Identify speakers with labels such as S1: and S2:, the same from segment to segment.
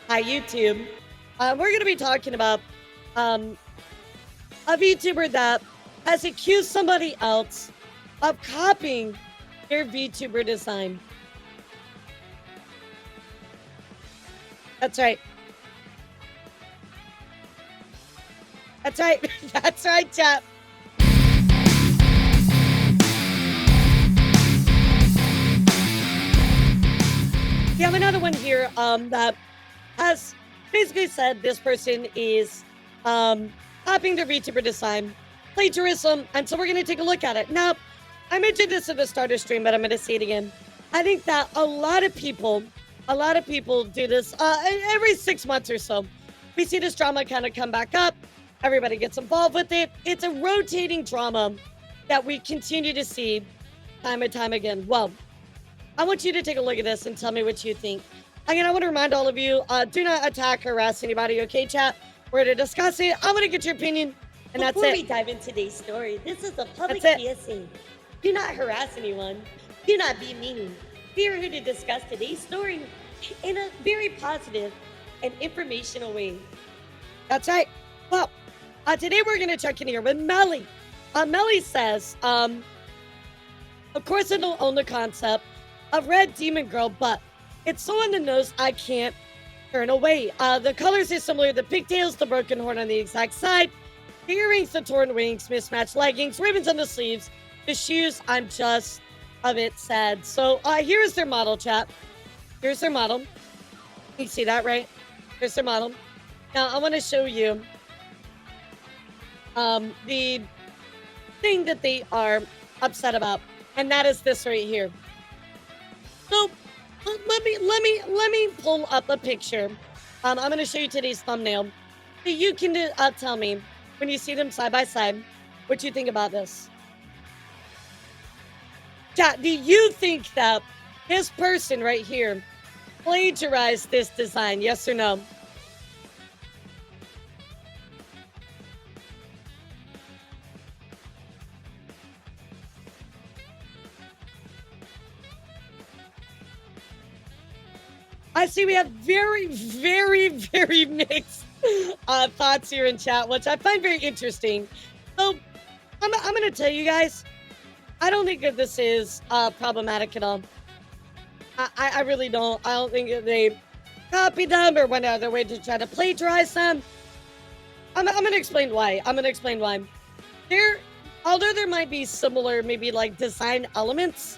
S1: Hi, YouTube. We're going to be talking about um, a VTuber that has accused somebody else of copying their VTuber design. That's right. That's right. That's right, chat. We have another one here that has basically said this person is copying their VTuber design, plagiarism, and so we're going to take a look at it. Now, I mentioned this at the start of stream, but I'm going to say it again. I think that a lot of people do this every 6 months or so. We see this drama kind of come back up. Everybody gets involved with it. It's a rotating drama that we continue to see time and time again. Well, I want you to take a look at this and tell me what you think. Again, I want to remind all of you, do not attack or harass anybody, okay, chat? We're to discuss it. I want to get your opinion, and that's
S2: Before
S1: it.
S2: we dive into today's story, this is a public
S1: That's it.
S2: PSA. Do not harass anyone. Do not be mean. We are here to discuss today's story in a very positive and informational way.
S1: That's right. Well, today we're going to check in here with Melly. Melly says, of course I don't own the concept of Red Demon Girl, but it's so on the nose I can't turn away. The colors are similar, the pigtails, the broken horn on the exact side, the earrings, the torn wings, mismatched leggings, ribbons on the sleeves, the shoes, I'm just a bit sad. So here's their model, chat. Here's their model. You see that, right? Here's their model. Now I want to show you the thing that they are upset about, and that is this right here. So let me pull up a picture. I'm going to show you today's thumbnail. So you can tell me when you see them side by side what you think about this. Chat, do you think that this person right here plagiarized this design? Yes or no? I see we have very mixed thoughts here in chat, which I find very interesting. So I'm going to tell you guys, I don't think that this is problematic at all. I really don't. I don't think that they copied them or went out of their way to try to plagiarize them. I'm going to explain why. There, although there might be similar, maybe like design elements,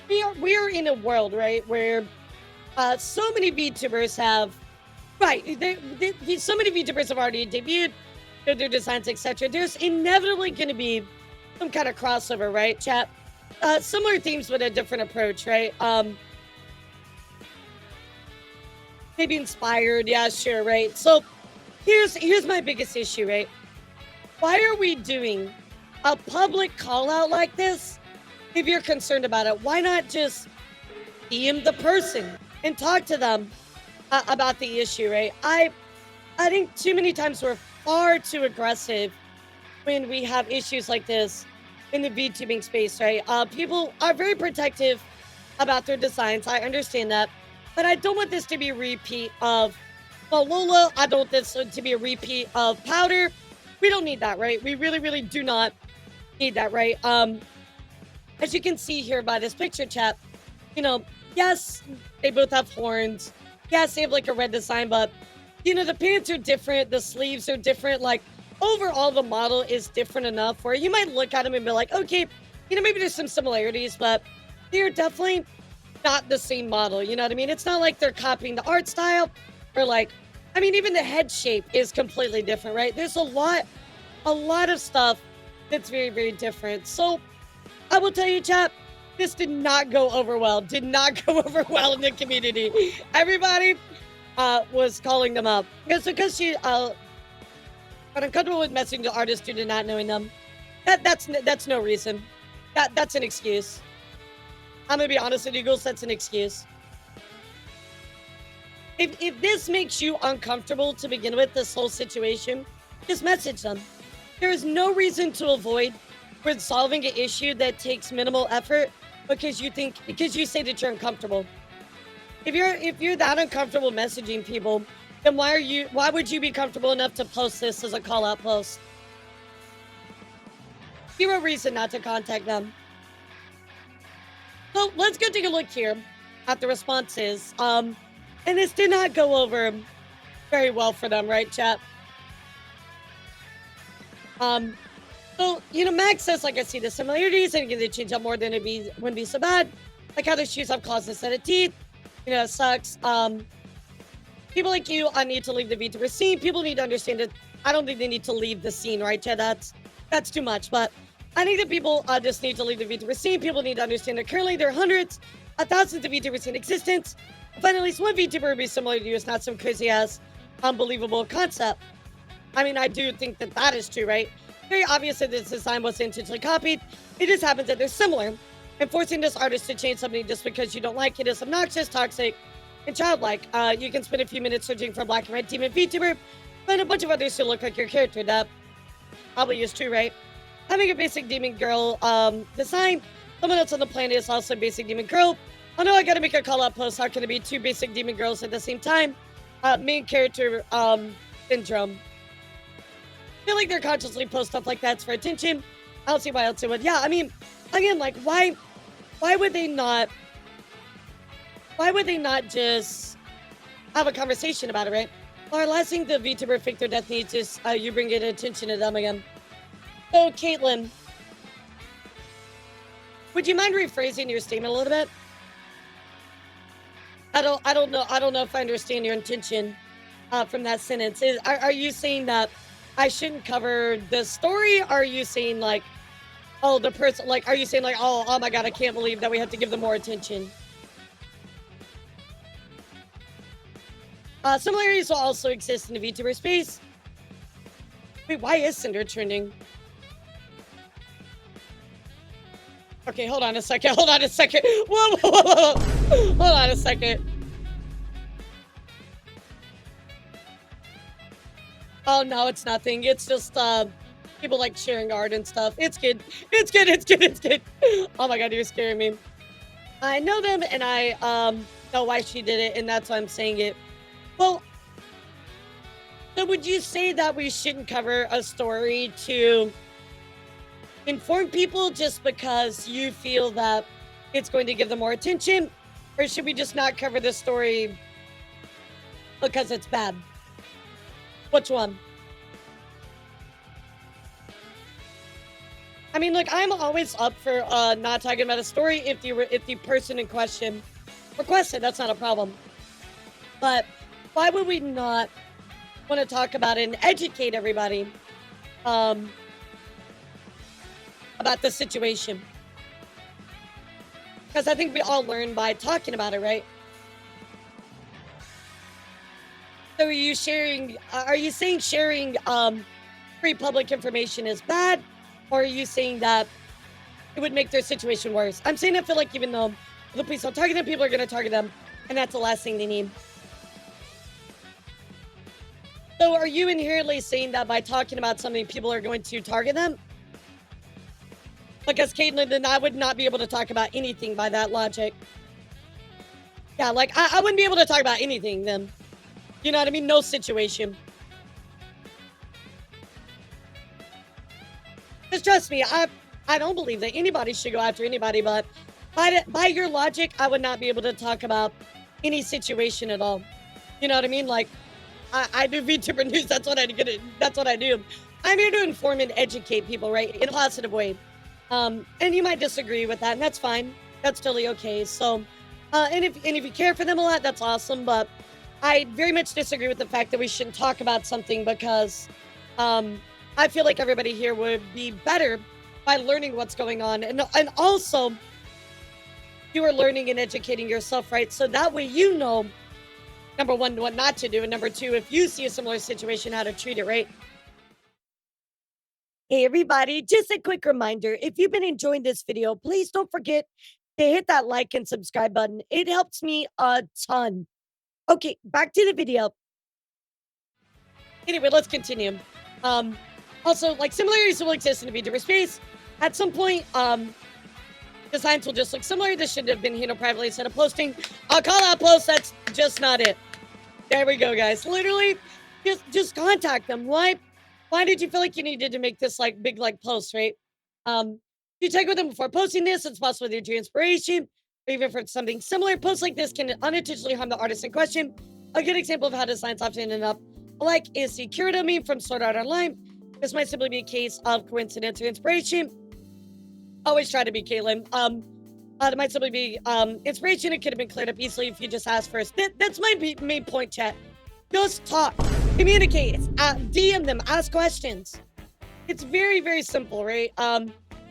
S1: we are in a world, right, where so many VTubers have, right, so many VTubers have already debuted their designs, etc. There's inevitably going to be some kind of crossover, right, chat? Similar themes with a different approach, right? Maybe inspired, yeah, sure, right? So here's my biggest issue, right? Why are we doing a public call out like this? If you're concerned about it, why not just DM the person and talk to them about the issue, right? I think too many times we're far too aggressive when we have issues like this in the VTubing space, right? People are very protective about their designs. I understand that, but I don't want this to be a repeat of Lola. I don't want this to be a repeat of Powder. We don't need that, right? We really do not need that, right? As you can see here by this picture, chat, you know, yes, they both have horns. Yes, they have like a red design, but you know, the pants are different, the sleeves are different. Like overall, the model is different enough where you might look at them and be like, okay, you know, maybe there's some similarities, but they're definitely not the same model. You know what I mean? It's not like they're copying the art style or like, I mean, even the head shape is completely different, right? There's a lot of stuff that's very different. So I will tell you, chat, this did not go over well. Did not go over well in the community. Everybody was calling them up. Because she but uncomfortable with messaging the artist due to not knowing them. That's no reason. That's an excuse. I'm gonna be honest with you, Goose, that's an excuse. If this makes you uncomfortable to begin with, this whole situation, just message them. There is no reason to avoid resolving an issue that takes minimal effort because you say that you're uncomfortable. If you're that uncomfortable messaging people, then why would you be comfortable enough to post this as a call out post? Zero reason not to contact them. So let's go take a look here at the responses. And this did not go over very well for them, right, chat? Um, so Max says, like, I see the similarities and again they change up more than wouldn't be so bad. Like how their shoes have claws instead of teeth. It sucks. People like you, I need to leave the VTuber scene. People need to understand it. I don't think they need to leave the scene, right, Chad? That's too much. But I think that people just need to leave the VTuber scene. People need to understand that currently there are hundreds, thousands of VTubers in existence. Find at least one VTuber would be similar to you. It's not some crazy ass, unbelievable concept. I mean, I do think that that is true, right? Very obvious that this design was intentionally copied. It just happens that they're similar. And forcing this artist to change something just because you don't like it is obnoxious, toxic, and childlike. You can spend a few minutes searching for black and red demon VTuber, find a bunch of others who look like your character. That probably is true, right? Having a basic demon girl design, someone else on the planet is also a basic demon girl. Oh no, I gotta make a call out post. How can it be two basic demon girls at the same time? Main character syndrome. I feel like they're consciously post stuff like that's for attention. I don't see why else it would. Yeah, I mean, again, like why would they not just have a conversation about it, right? Or last thing the VTuber fake their death needs is you bring it attention to them again. So Caitlin, would you mind rephrasing your statement a little bit? I don't know if I understand your intention from that sentence. Are you saying that I shouldn't cover the story? Or are you saying like, oh, the person, like, are you saying like, oh my god, I can't believe that we have to give them more attention? Similarities will also exist in the VTuber space. Wait, why is Cinder trending? Okay, hold on a second. Hold on a second. Whoa, whoa, whoa, whoa. Hold on a second. Oh no, it's nothing. It's just people like sharing art and stuff. It's good. It's good. It's good. It's good. Oh my god, you're scaring me. I know them and I know why she did it, and that's why I'm saying it. Well, so would you say that we shouldn't cover a story to inform people just because you feel that it's going to give them more attention? Or should we just not cover the story because it's bad? Which one? I mean, look, I'm always up for not talking about a story if the person in question requested. That's not a problem. But why would we not want to talk about it and educate everybody about the situation? Because I think we all learn by talking about it, right? So are you saying sharing free public information is bad? Or are you saying that it would make their situation worse? I'm saying I feel like even though the police don't target them, people are going to target them. And that's the last thing they need. So are you inherently saying that by talking about something, people are going to target them? Because Caitlin, then I would not be able to talk about anything by that logic. Yeah, like I wouldn't be able to talk about anything then. You know what I mean? No situation. Because trust me, I don't believe that anybody should go after anybody, but by your logic, I would not be able to talk about any situation at all. You know what I mean? Like, I do VTuber news. That's what I do. That's what I do. I'm here to inform and educate people, right, in a positive way. And you might disagree with that, and that's fine. That's totally okay. So, and if you care for them a lot, that's awesome. But I very much disagree with the fact that we shouldn't talk about something because I feel like everybody here would be better by learning what's going on, and also you are learning and educating yourself, right? So that way you know, number one, what not to do, and number two, if you see a similar situation, how to treat it, right? Hey everybody, just a quick reminder, if you've been enjoying this video, please don't forget to hit that like and subscribe button. It helps me a ton. Okay, back to the video. Anyway, let's continue. Also, like, similarities will exist in the VTuber space. At some point, designs will just look similar. This should have been handled privately instead of posting. I'll call out post. That's just not it. There we go, guys. Literally, just contact them. Why did you feel like you needed to make this like big like post, right? You check with them before posting this. It's possible due to inspiration, or even for something similar. Posts like this can unintentionally harm the artist in question. A good example of how designs often end up alike is the Kirito meme from Sword Art Online. This might simply be a case of coincidence or inspiration. Always try to be Caitlin. It might simply be inspiration. It could have been cleared up easily if you just asked first. That's my main point, chat. Just talk, communicate, DM them, ask questions. It's very, very simple, right?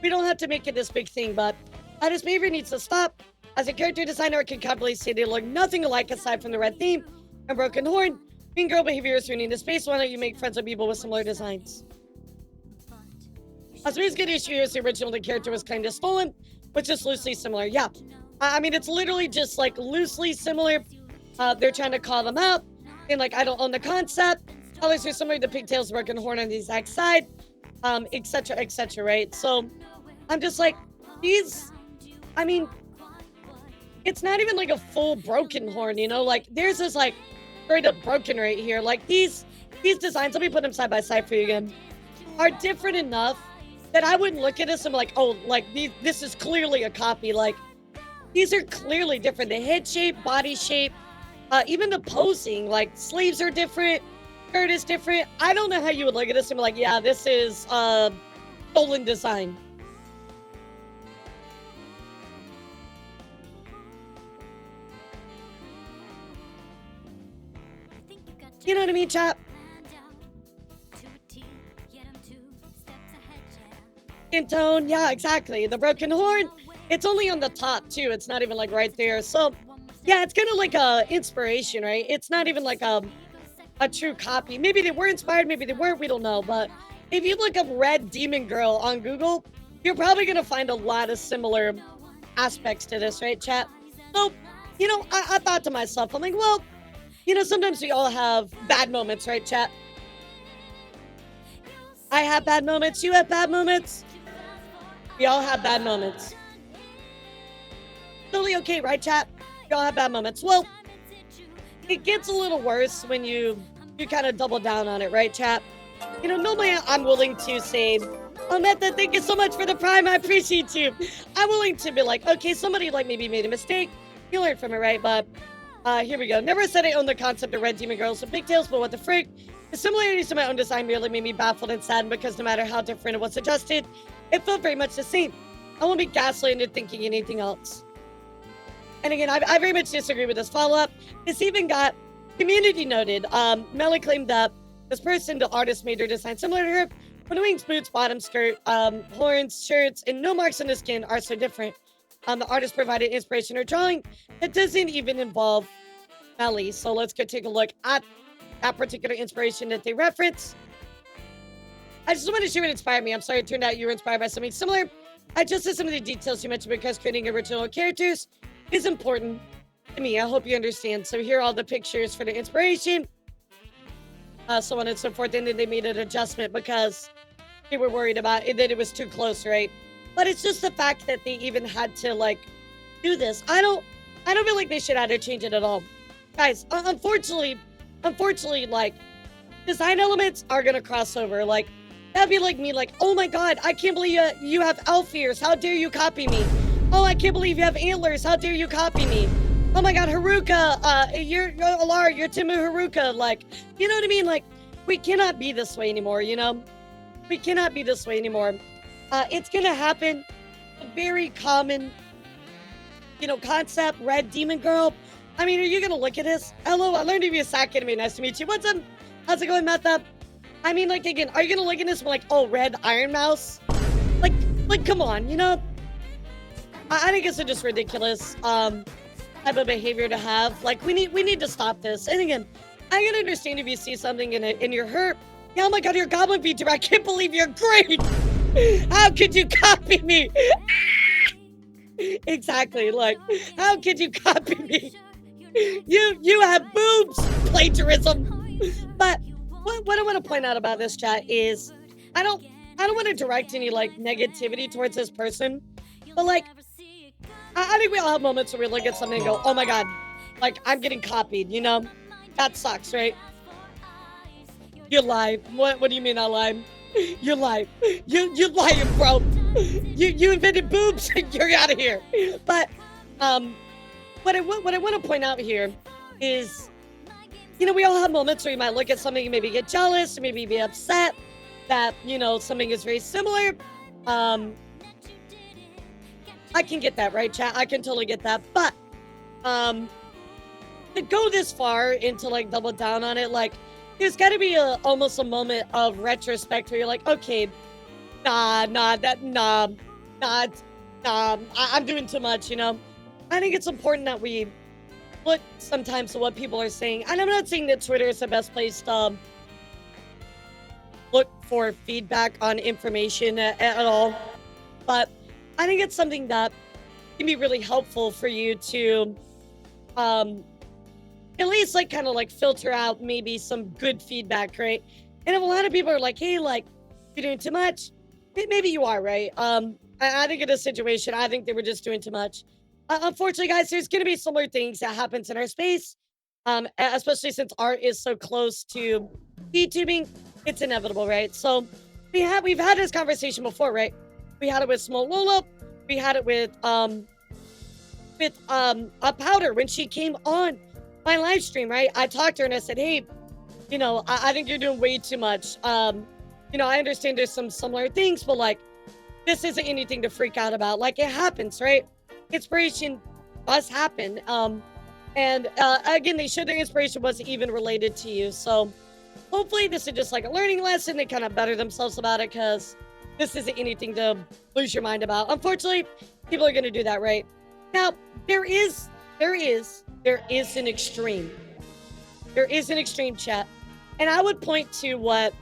S1: We don't have to make it this big thing, but this behavior needs to stop. As a character designer, I can confidently say they look nothing alike aside from the red theme and broken horn. Mean girl behavior is ruining the space. Why don't you make friends with people with similar designs? A space good issue is the original the character was kind of stolen, but just loosely similar. Yeah, I mean, it's literally just like loosely similar. They're trying to call them out. And like, I don't own the concept. Colors are similar to pigtails, broken horn on the exact side, etc., right? So I'm just like, I mean, it's not even like a full broken horn, you know? Like, there's this like straight up broken right here. Like these designs, let me put them side by side for you again, are different enough that I wouldn't look at this and be like, oh, like this is clearly a copy. Like, these are clearly different. The head shape, body shape, even the posing, like sleeves are different, shirt is different. I don't know how you would look at this and be like, yeah, this is stolen design. You know what I mean, chat? In tone, yeah, exactly. The broken horn, it's only on the top too. It's not even like right there. So yeah, it's kind of like a inspiration, right? It's not even like a true copy. Maybe they were inspired, maybe they weren't, we don't know. But if you look up Red Demon Girl on Google, you're probably gonna find a lot of similar aspects to this, right, chat? So, you know, I thought to myself, I'm like, well, you know, sometimes we all have bad moments, right, chat? I have bad moments, you have bad moments. We all have bad moments. Totally okay, right, chat? We all have bad moments. Well, it gets a little worse when you kind of double down on it, right, chat? You know, normally I'm willing to say, oh, Meta, thank you so much for the prime. I appreciate you. I'm willing to be like, okay, somebody like maybe made a mistake. You learned from it, right? But here we go. Never said I own the concept of red demon girls with pigtails, but what the frick? The similarities to my own design merely made me baffled and saddened because no matter how different it was adjusted, it felt very much the same. I won't be gaslit into thinking anything else. And again, I very much disagree with this follow-up. This even got community noted. Melly claimed that this person, the artist, made her design similar to her, but the wings, boots, bottom skirt, horns, shirts, and no marks on the skin are so different. The artist provided inspiration or drawing that doesn't even involve Melly. So let's go take a look at that particular inspiration that they reference. I just want to share what inspired me. I'm sorry it turned out you were inspired by something similar. I just said some of the details you mentioned because creating original characters is important to me. I hope you understand. So here are all the pictures for the inspiration, so on and so forth. And then they made an adjustment because they were worried about it, that it was too close, right? But it's just the fact that they even had to like do this. I don't feel like they should have to change it at all, guys. Unfortunately, like design elements are gonna cross over. Like that'd be like me, like, oh my god, I can't believe you have elf ears. How dare you copy me? Oh, I can't believe you have antlers. How dare you copy me? Oh my god, Haruka, you're Elara, you're Timu Haruka. Like, you know what I mean? Like, we cannot be this way anymore, you know? We cannot be this way anymore. It's gonna happen. A very common, you know, concept, Red Demon Girl. I mean, are you gonna look at this? Hello, I learned to be a SAC enemy. Nice to meet you. What's up? How's it going, Metha? I mean, like, again, are you gonna look at this and be like, oh, Red Iron Mouse? Like, come on, you know? I think it's just ridiculous type of behavior to have. Like, we need to stop this. And again, I can understand if you see something and you're hurt. Yeah, oh my god, you're Goblin VTuber. I can't believe you're great. How could you copy me? Exactly. Like, how could you copy me? You have boobs. Plagiarism. But what I want to point out about this chat is I don't want to direct any like negativity towards this person. But like, I think we all have moments where we look at something and go, oh my God, like I'm getting copied, you know? That sucks, right? You lie. What do you mean I lied? You lie. You lying, bro. You invented boobs. You're out of here. But um what I want to point out here is, you know, we all have moments where you might look at something and maybe get jealous or maybe be upset that, you know, something is very similar. Um I can get that, right, chat? I can totally get that. But um to go this far and to like double down on it, like there's got to be a almost a moment of retrospect where you're like, okay, nah, nah, I'm doing too much, you know. I think it's important that we look sometimes to what people are saying, and I'm not saying that Twitter is the best place to look for feedback on information at all, but I think it's something that can be really helpful for you to um at least like kind of like filter out maybe some good feedback, right? And if a lot of people are like, hey, like you're doing too much, maybe you are, right? I think in this situation, I think they were just doing too much. Unfortunately, guys, there's going to be similar things that happens in our space, especially since art is so close to YouTubing. It's inevitable, right? So we've had this conversation before, right? We had it with Small Lola, we had it with a Powder when she came on my live stream, right? I talked to her and I said, hey, you know, I think you're doing way too much. You know, I understand there's some similar things, but like this isn't anything to freak out about. Like it happens, right? Inspiration does happen. And again, they showed their inspiration wasn't even related to you. So hopefully this is just like a learning lesson. They kind of better themselves about it because this isn't anything to lose your mind about. Unfortunately, people are going to do that, right? Now, there is an extreme. There is an extreme, chat. And I would point to what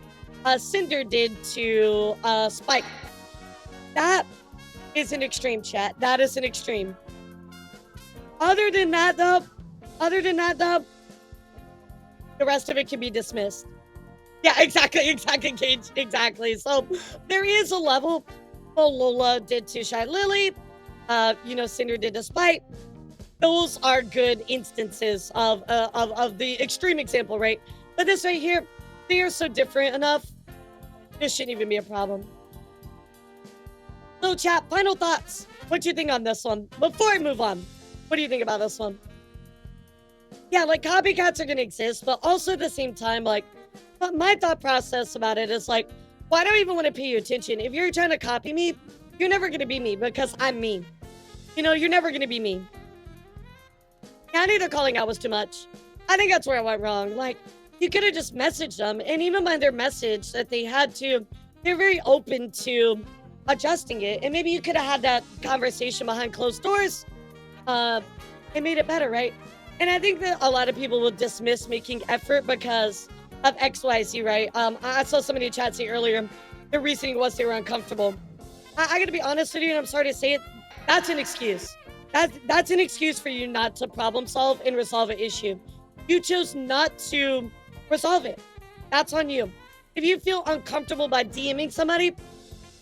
S1: Cinder did to Spike. That is an extreme, chat. That is an extreme. Other than that, though, the rest of it can be dismissed. Yeah, exactly, Cage, exactly. So there is a level. Well, Lola did to Shy Lily. You know, Cinder did to Spike. Those are good instances of the extreme example, right? But this right here, they are so different enough. This shouldn't even be a problem. So, chat, final thoughts. What do you think on this one? Before I move on, what do you think about this one? Yeah, like copycats are gonna exist, but also at the same time, like, but my thought process about it is like, why do I even want to pay you attention? If you're trying to copy me, you're never gonna be me because I'm me. You know, you're never gonna be me. I knew their calling out was too much. I think that's where I went wrong. Like, you could have just messaged them, and even by their message that they had to, they're very open to adjusting it. And maybe you could have had that conversation behind closed doors. It made it better, right? And I think that a lot of people will dismiss making effort because of XYZ, right? I saw somebody in chat say earlier, the reasoning was they were uncomfortable. I gotta be honest with you, and I'm sorry to say it, that's an excuse. That's an excuse for you not to problem solve and resolve an issue. You chose not to resolve it. That's on you. If you feel uncomfortable by DMing somebody,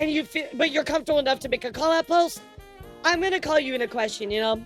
S1: and you feel, but you're comfortable enough to make a call out post, I'm gonna call you in a question. You know,